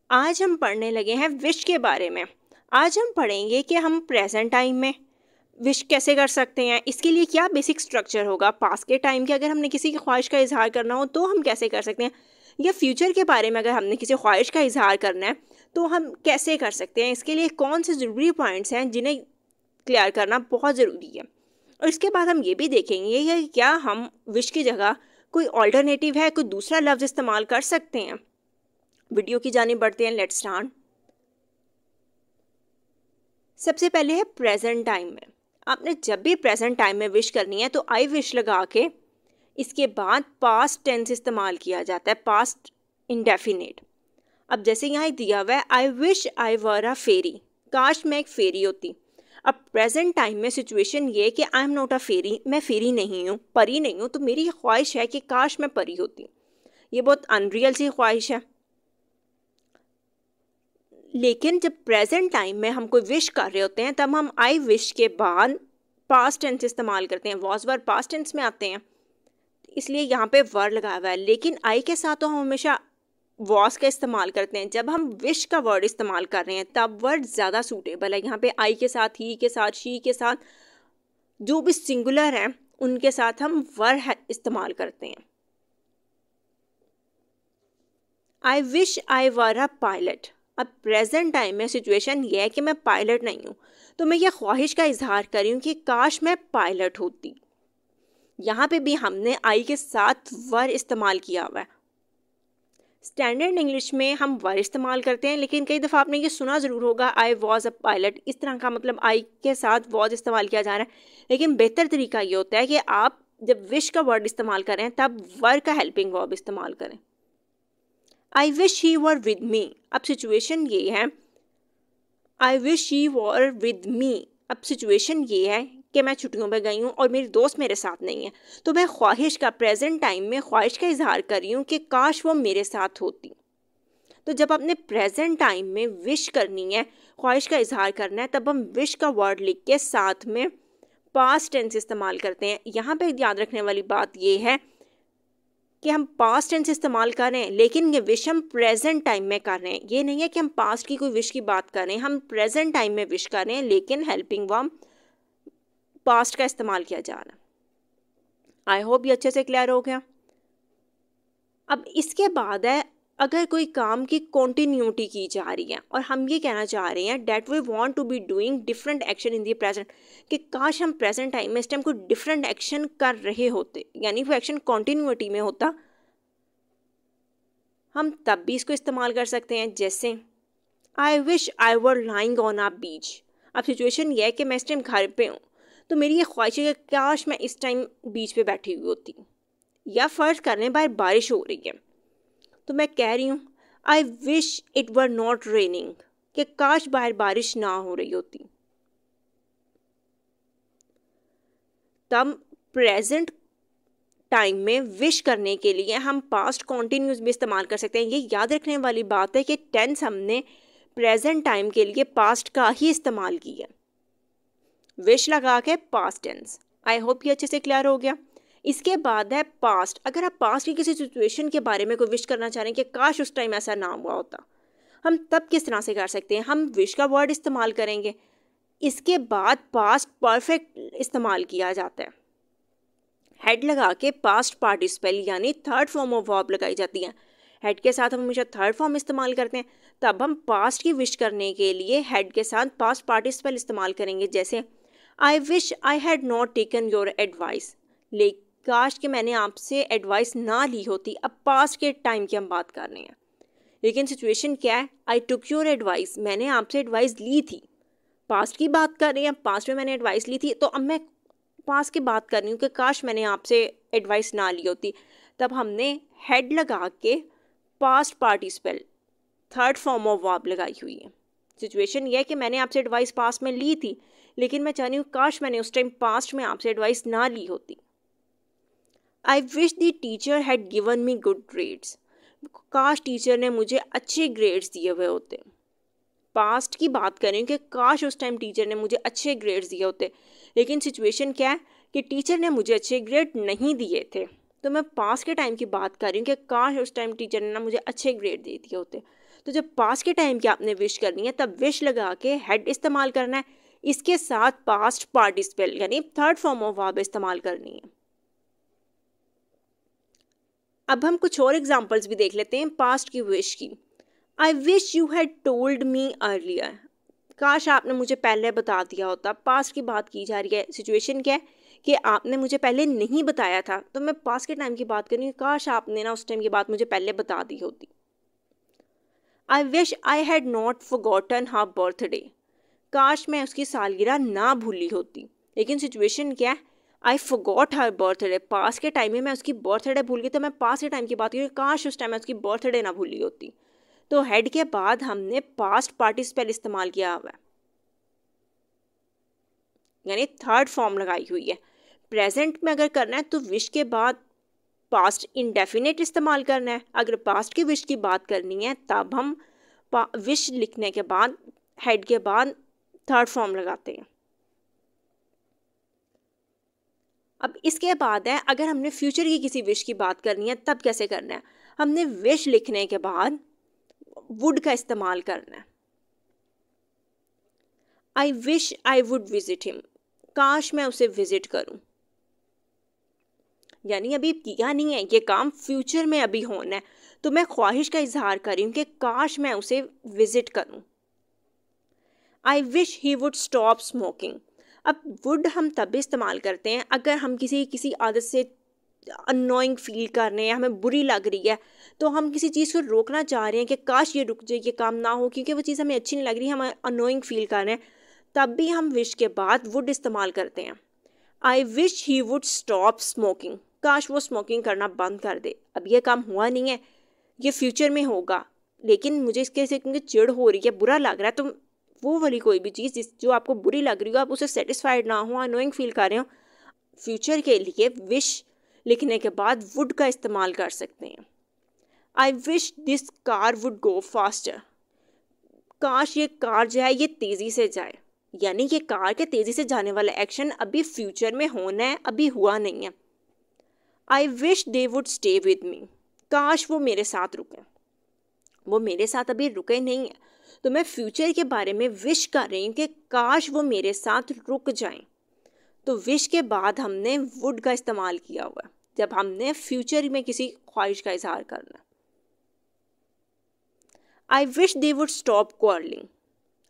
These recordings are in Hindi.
आज हम पढ़ने लगे हैं विश के बारे में। आज हम पढ़ेंगे कि हम प्रेजेंट टाइम में विश कैसे कर सकते हैं, इसके लिए क्या बेसिक स्ट्रक्चर होगा। पास्ट के टाइम के अगर हमने किसी की ख्वाहिश का इजहार करना हो तो हम कैसे कर सकते हैं, या फ्यूचर के बारे में अगर हमने किसी ख्वाहिश का इजहार करना है तो हम कैसे कर सकते हैं। इसके लिए कौन से ज़रूरी पॉइंट्स हैं जिन्हें क्लियर करना बहुत ज़रूरी है। और इसके बाद हम ये भी देखेंगे कि क्या हम विश की जगह कोई ऑल्टरनेटिव है, कोई दूसरा लफ्ज़ इस्तेमाल कर सकते हैं। वीडियो की जानिब बढ़ते हैं। Let's start. सबसे पहले है प्रेजेंट टाइम में। आपने जब भी प्रेजेंट टाइम में विश करनी है तो आई विश लगा के इसके बाद पास्ट टेंस इस्तेमाल किया जाता है, पास्ट इंडेफिनिट। अब जैसे यहाँ दिया हुआ है आई विश आई वर अ फेरी, काश मैं एक फेरी होती। अब प्रेजेंट टाइम में सिचुएशन ये कि आई एम नॉट अ फेरी, मैं फेरी नहीं हूँ, परी नहीं हूँ, तो मेरी ख्वाहिश है कि काश मैं परी होती। ये बहुत अनरियल सी ख्वाहिश है। लेकिन जब प्रेजेंट टाइम में हम कोई विश कर रहे होते हैं तब हम आई विश के बाद पास्ट टेंस इस्तेमाल करते हैं। वॉज वर पास्ट टेंस में आते हैं, इसलिए यहाँ पे वर लगाया हुआ है। लेकिन आई के साथ तो हम हमेशा वॉज का इस्तेमाल करते हैं। जब हम विश का वर्ड इस्तेमाल कर रहे हैं तब वर्ड ज़्यादा सूटेबल है। यहाँ पे आई के साथ, ही के साथ, शी के साथ, जो भी सिंगुलर हैं उनके साथ हम वर इस्तेमाल करते हैं। I wish I were a pilot. अब प्रेजेंट टाइम में सिचुएशन ये है कि मैं पायलट नहीं हूँ, तो मैं ये ख्वाहिश का इजहार कर रही हूँ कि काश मैं पायलट होती। यहाँ पे भी हमने आई के साथ वर इस्तेमाल किया हुआ है। स्टैंडर्ड इंग्लिश में हम वर इस्तेमाल करते हैं, लेकिन कई दफ़ा आपने ये सुना ज़रूर होगा आई वॉज अ पायलट। इस तरह का मतलब आई के साथ वॉज इस्तेमाल किया जा रहा है। लेकिन बेहतर तरीका ये होता है कि आप जब विश का वर्ड इस्तेमाल करें तब वर का हेल्पिंग वर्ब इस्तेमाल करें। I wish he were with me. अब सिचुएशन ये है I wish he were with me. अब सिचुएशन ये है कि मैं छुट्टियों पे गई हूँ और मेरी दोस्त मेरे साथ नहीं है, तो मैं ख्वाहिश का प्रेजेंट टाइम में ख्वाहिश का इजहार कर रही हूँ कि काश वो मेरे साथ होती। तो जब अपने प्रेजेंट टाइम में विश करनी है, ख्वाहिश का इजहार करना है, तब हम विश का वर्ड लिख के साथ में पास्ट टेंस इस्तेमाल करते हैं। यहाँ पे याद रखने वाली बात ये है कि हम पास्ट टेंस इस्तेमाल कर रहे हैं, लेकिन ये विश हम प्रेजेंट टाइम में कर रहे हैं। ये नहीं है कि हम पास्ट की कोई विश की बात कर रहे हैं, हम प्रेजेंट टाइम में विश कर रहे हैं, लेकिन हेल्पिंग वर्ब पास्ट का इस्तेमाल किया जा रहा है। आई होप ये अच्छे से क्लियर हो गया। अब इसके बाद है अगर कोई काम की कॉन्टिन्यूटी की जा रही है और हम ये कहना चाह रहे हैं that we want to be doing different action in the present, कि काश हम प्रेजेंट टाइम में इस टाइम कोई डिफरेंट एक्शन कर रहे होते, यानी वो एक्शन कॉन्टिन्यूटी में होता, हम तब भी इसको इस्तेमाल कर सकते हैं। जैसे I wish I were lying on a beach. अब सिचुएशन ये है कि मैं इस टाइम घर पे हूँ, तो मेरी ये ख्वाहिश है कि काश मैं इस टाइम बीच पे बैठी हुई होती। या फ़र्ज़ करने बाहर बारिश हो रही है, तो मैं कह रही हूँ I wish it were not raining, कि काश बाहर बारिश ना हो रही होती। तब प्रेजेंट टाइम में विश करने के लिए हम पास्ट कॉन्टिन्यूस भी इस्तेमाल कर सकते हैं। ये याद रखने वाली बात है कि टेंस हमने प्रेजेंट टाइम के लिए पास्ट का ही इस्तेमाल किया, विश लगा के पास्ट टेंस। आई होप ये अच्छे से क्लियर हो गया। इसके बाद है पास्ट। अगर आप पास्ट की किसी सिचुएशन के बारे में कोई विश करना चाह रहे हैं कि काश उस टाइम ऐसा ना हुआ होता, हम तब किस तरह से कर सकते हैं। हम विश का वर्ड इस्तेमाल करेंगे, इसके बाद पास्ट परफेक्ट इस्तेमाल किया जाता है। हेड लगा के पास्ट पार्टिसिपल यानी थर्ड फॉर्म ऑफ वर्ब लगाई जाती है। हेड के साथ हम हमेशा थर्ड फॉर्म इस्तेमाल करते हैं, तब हम पास्ट की विश करने के लिए हेड के साथ पास्ट पार्टिसिपल इस्तेमाल करेंगे। जैसे I wish I had not taken your advice, लेकिन काश कि मैंने आपसे एडवाइस ना ली होती। अब पास्ट के टाइम की हम बात कर रहे हैं, लेकिन सिचुएशन क्या है, आई टुक योर एडवाइस, मैंने आपसे एडवाइस ली थी। पास्ट की बात कर रहे हैं, पास्ट में मैंने एडवाइस ली थी, तो अब मैं पास्ट की बात कर रही हूँ कि काश मैंने आपसे एडवाइस ना ली होती। तब हमने हेड लगा के past participle third form of verb लगाई हुई है। सिचुएशन ये है कि मैंने आपसे एडवाइस पास्ट में ली थी, लेकिन मैं चाह रही हूँ काश मैंने उस टाइम पास्ट में आपसे एडवाइस ना ली होती। I wish the teacher had given me good grades, काश टीचर ने मुझे अच्छे ग्रेड्स दिए हुए होते। पास्ट की बात करें कि काश उस टाइम टीचर ने मुझे अच्छे ग्रेड्स दिए होते, लेकिन सिचुएशन क्या है कि टीचर ने मुझे अच्छे ग्रेड नहीं दिए थे, तो मैं पास्ट के टाइम की बात कर रही हूँ कि काश उस टाइम टीचर ने ना मुझे अच्छे ग्रेड दे दिए होते। तो जब पास्ट के टाइम की आपने विश करनी है तब विश लगा के हैड इस्तेमाल करना है, इसके साथ पास्ट पार्टिसिपल यानी थर्ड फॉर्म ऑफ वर्ब इस्तेमाल करनी है। अब हम कुछ और एग्जांपल्स भी देख लेते हैं पास्ट की विश की। आई wish you had told me earlier, काश आपने मुझे पहले बता दिया होता। पास्ट की बात की जा रही है, सिचुएशन क्या है कि आपने मुझे पहले नहीं बताया था, तो मैं पास्ट के टाइम की बात कर रही हूँ, काश आपने ना उस टाइम की बात मुझे पहले बता दी होती। आई wish I had not forgotten her birthday, काश मैं उसकी सालगिरह ना भूली होती। लेकिन सिचुएशन क्या है, I forgot her birthday, past के टाइम में मैं उसकी बर्थडे भूल गई, तो मैं पास्ट के टाइम की बात करूँ, काश उस टाइम मैं उसकी बर्थडे ना भूली होती। तो हेड के बाद हमने पास्ट पार्टिसिपल इस्तेमाल किया हुआ है, यानी थर्ड फॉर्म लगाई हुई है। प्रेजेंट में अगर करना है तो विश के बाद पास्ट इंडेफिनिट इस्तेमाल करना है। अगर पास्ट की विश की बात करनी है तब हम विश लिखने के बाद हेड के बाद थर्ड फॉर्म लगाते हैं। अब इसके बाद है, अगर हमने फ्यूचर की किसी विश की बात करनी है तब कैसे करना है। हमने विश लिखने के बाद वुड का इस्तेमाल करना है। आई wish I would visit him, काश मैं उसे विजिट करूं, यानी अभी किया नहीं है ये काम, फ्यूचर में अभी होना है, तो मैं ख्वाहिश का इजहार कर रही हूं कि काश मैं उसे विजिट करूं। I wish he would stop smoking, अब वुड हम तब भी इस्तेमाल करते हैं अगर हम किसी आदत से अननोइंग फील कर रहे हैं, हमें बुरी लग रही है, तो हम किसी चीज़ को रोकना चाह रहे हैं कि काश ये रुक जाए, ये काम ना हो, क्योंकि वो चीज़ हमें अच्छी नहीं लग रही, हम अननोइंग फील कर रहे हैं, तब भी हम विश के बाद वुड इस्तेमाल करते हैं। I wish he would stop smoking, काश वो स्मोकिंग करना बंद कर दे। अब ये काम हुआ नहीं है, ये फ्यूचर में होगा, लेकिन मुझे इसके से क्योंकि चिढ़ हो रही है, बुरा लग रहा है, तो वो वाली कोई भी चीज़ जो आपको बुरी लग रही हो, आप उसे सेटिस्फाइड ना हो, अनोइंग फील कर रहे हो, फ्यूचर के लिए विश लिखने के बाद वुड का इस्तेमाल कर सकते हैं। I wish this car would go faster, काश ये कार जो है ये तेज़ी से जाए, यानी ये कार के तेज़ी से जाने वाला एक्शन अभी फ्यूचर में होना है, अभी हुआ नहीं है। I wish they would stay with me, काश वो मेरे साथ रुके, वो मेरे साथ अभी रुके नहीं है, तो मैं फ्यूचर के बारे में विश कर रही हूँ कि काश वो मेरे साथ रुक जाएं। तो विश के बाद हमने वुड का इस्तेमाल किया हुआ है जब हमने फ्यूचर में किसी ख्वाहिश का इजहार करना। I wish they would stop quarrelling,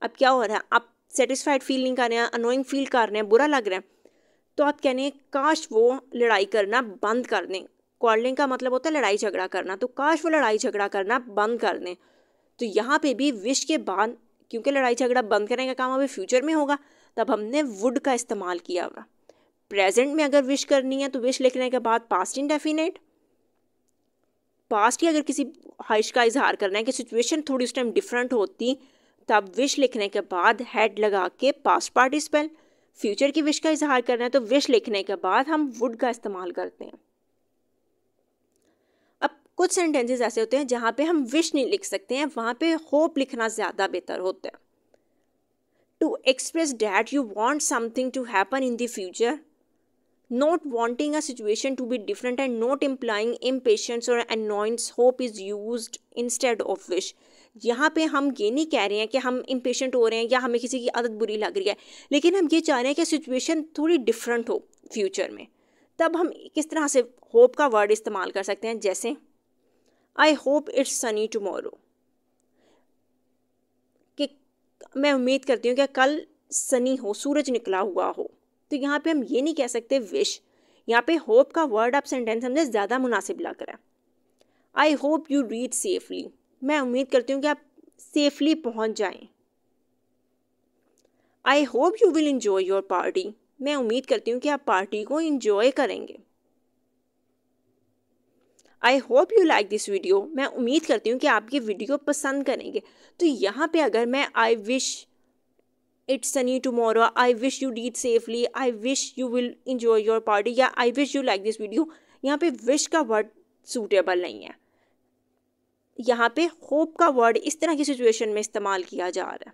अब क्या हो रहा है, आप सेटिस्फाइड फील नहीं कर रहे हैं, अनोइंग फील कर रहे हैं, बुरा लग रहा है, तो आप कहने हैं काश वो लड़ाई करना बंद कर दें। क्वारलिंग का मतलब होता है लड़ाई झगड़ा करना, तो काश वो लड़ाई झगड़ा करना बंद कर दें। तो यहाँ पे भी विश के बाद, क्योंकि लड़ाई झगड़ा बंद करने का काम अभी फ्यूचर में होगा, तब हमने वुड का इस्तेमाल किया हुआ। प्रेजेंट में अगर विश करनी है तो विश लिखने के बाद पास्ट इंडेफिनिट, पास्ट की अगर किसी ख्वाहिश का इजहार करना है कि सिचुएशन थोड़ी उस टाइम डिफरेंट होती, तब विश लिखने के बाद हैड लगा के पास्ट पार्टिसिपल। फ्यूचर की विश का इजहार करना है तो विश लिखने के बाद हम वुड का इस्तेमाल करते हैं। अब कुछ सेंटेंसेस ऐसे होते हैं जहाँ पे हम विश नहीं लिख सकते हैं, वहाँ पे होप लिखना ज़्यादा बेहतर होता है। To express that you want something to happen in the future, not wanting a situation to be different and not implying impatience or annoyance, hope is used instead of wish। यहाँ पे हम ये नहीं कह रहे हैं कि हम इम्पेशेंट हो रहे हैं या हमें किसी की आदत बुरी लग रही है, लेकिन हम ये चाह रहे हैं कि सिचुएशन थोड़ी डिफरेंट हो फ्यूचर में, तब हम किस तरह से होप का वर्ड इस्तेमाल कर सकते हैं। जैसे I hope it's sunny tomorrow, कि मैं उम्मीद करती हूँ कि कल सनी हो, सूरज निकला हुआ हो। तो यहाँ पे हम ये नहीं कह सकते विश, यहाँ पे होप का वर्ड आप सेंटेंस हमने ज़्यादा मुनासिब लग रहा है। I hope you reach safely, मैं उम्मीद करती हूँ कि आप सेफली पहुँच जाएं। I hope you will enjoy your party, मैं उम्मीद करती हूँ कि आप पार्टी को इंजॉय करेंगे। I hope you like this video, मैं उम्मीद करती हूँ कि आप ये वीडियो पसंद करेंगे। तो यहाँ पे अगर मैं I wish it's sunny tomorrow, I wish you reach safely, I wish you will enjoy your party या I wish you like this video, यहाँ पे विश का वर्ड सूटेबल नहीं है। यहाँ पे होप का वर्ड इस तरह की सिचुएशन में इस्तेमाल किया जा रहा है,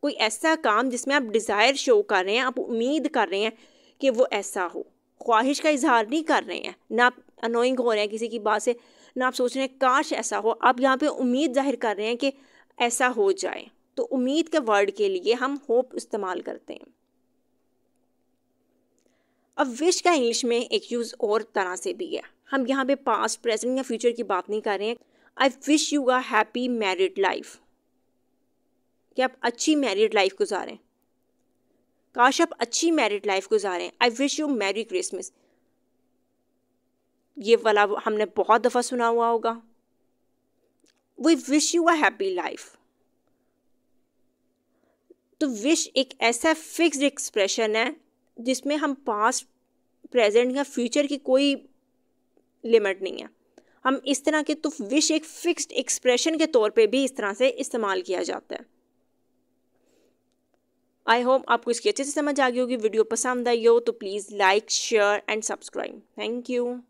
कोई ऐसा काम जिसमें आप डिज़ायर शो कर रहे हैं, आप उम्मीद कर रहे हैं कि वो ऐसा हो, ख्वाहिश का इजहार नहीं कर रहे हैं, ना अनोइंग हो रहे हैं किसी की बात से, ना आप सोच रहे हैं काश ऐसा हो, आप यहाँ पे उम्मीद जाहिर कर रहे हैं कि ऐसा हो जाए। तो उम्मीद के वर्ड के लिए हम होप इस्तेमाल करते हैं। अब विश का इंग्लिश में एक यूज़ और तरह से भी है। हम यहाँ पे पास्ट, प्रेजेंट या फ्यूचर की बात नहीं कर रहे हैं। I wish you a happy married life, कि आप अच्छी मैरिड लाइफ गुजारें, काश आप अच्छी मैरिड लाइफ गुजारें। I wish you merry Christmas, ये वाला हमने बहुत दफ़ा सुना हुआ होगा। We wish you a happy life. तो विश एक ऐसा फिक्स्ड एक्सप्रेशन है जिसमें हम पास्ट, प्रेजेंट या फ्यूचर की कोई लिमिट नहीं है। हम इस तरह के, तो विश एक फिक्स्ड एक्सप्रेशन के तौर पे भी इस तरह से इस्तेमाल किया जाता है। आई होप आपको इसकी अच्छे से समझ आ गई होगी। वीडियो पसंद आई हो तो please like, share and subscribe. Thank you.